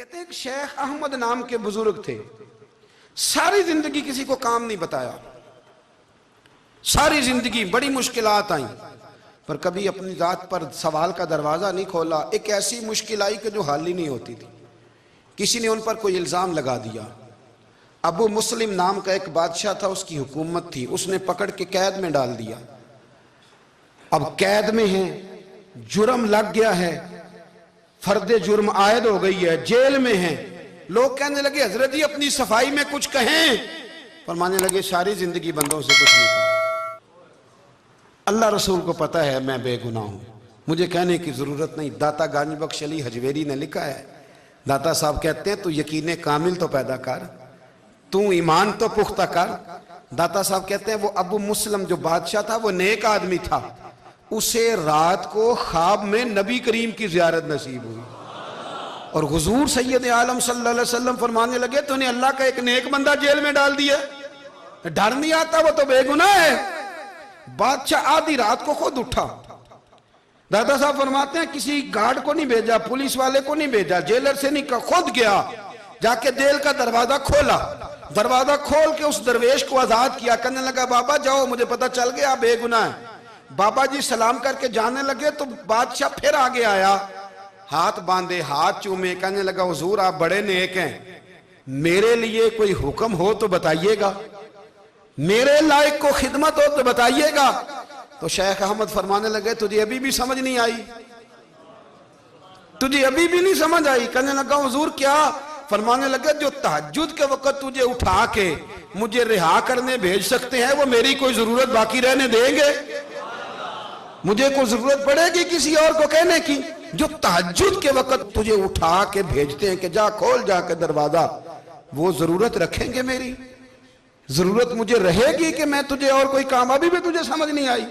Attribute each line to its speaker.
Speaker 1: कहते हैं कि शेख अहमद नाम के बुजुर्ग थे, सारी जिंदगी किसी को काम नहीं बताया, सारी जिंदगी बड़ी मुश्किलात आई, पर कभी अपनी जात पर सवाल का दरवाजा नहीं खोला। एक ऐसी मुश्किल आई कि जो हल ही नहीं होती थी। किसी ने उन पर कोई इल्जाम लगा दिया। अबू मुस्लिम नाम का एक बादशाह था, उसकी हुकूमत थी, उसने पकड़ के कैद में डाल दिया। अब कैद में है, जुर्म लग गया है, फर्दे जुर्म आयद हो गई है, जेल में है। लोग कहने लगे हजरत जी अपनी सफाई में कुछ कहें। फरमाने लगे सारी जिंदगी बंदों से कुछ नहीं कहा, अल्लाह रसूल को पता है मैं बेगुनाह हूं, मुझे कहने की जरूरत नहीं। दाता गानी बख्श अली हजवेरी ने लिखा है, दाता साहब कहते हैं तू यकीन कामिल तो पैदा कर, तू ईमान तो पुख्ता कर। दाता साहब कहते हैं वो अबू मुस्लिम जो बादशाह था वो नेक आदमी था, उसे रात को ख्वाब में नबी करीम की जियारत नसीब हुई और हुजूर सैयद आलम सल्लल्लाहु अलैहि वसल्लम फरमाने लगे तूने अल्लाह का एक नेक बंदा जेल में डाल दिया, डर नहीं आता, वो तो बेगुनाह है। बादशाह आधी रात को खुद उठा। दादा साहब फरमाते हैं किसी गार्ड को नहीं भेजा, पुलिस वाले को नहीं भेजा, जेलर से नहीं, खुद गया, जाके जेल का दरवाजा खोला, दरवाजा खोल के उस दरवेश को आजाद किया। कहने लगा बाबा जाओ, मुझे पता चल गया बेगुनाह है। बाबा जी सलाम करके जाने लगे तो बादशाह फिर आगे आया, हाथ बांधे, हाथ चूमे, कहने लगा हुजूर आप बड़े नेक हैं, मेरे लिए कोई हुक्म हो तो बताइएगा, मेरे लायक को खिदमत हो तो बताइएगा। तो शेख अहमद फरमाने लगे तुझे अभी भी समझ नहीं आई, तुझे अभी भी नहीं समझ आई। कहने लगा हुजूर क्या? फरमाने लगे जो तहज्जुद के वक्त तुझे उठा के मुझे रिहा करने भेज सकते हैं वो मेरी कोई जरूरत बाकी रहने देंगे? मुझे कोई जरूरत पड़ेगी किसी और को कहने की? जो तहज्जुद के वक्त तुझे उठा के भेजते हैं कि जा खोल जाके दरवाजा, वो जरूरत रखेंगे मेरी? जरूरत मुझे रहेगी कि मैं तुझे और कोई काम? अभी भी तुझे समझ नहीं आई?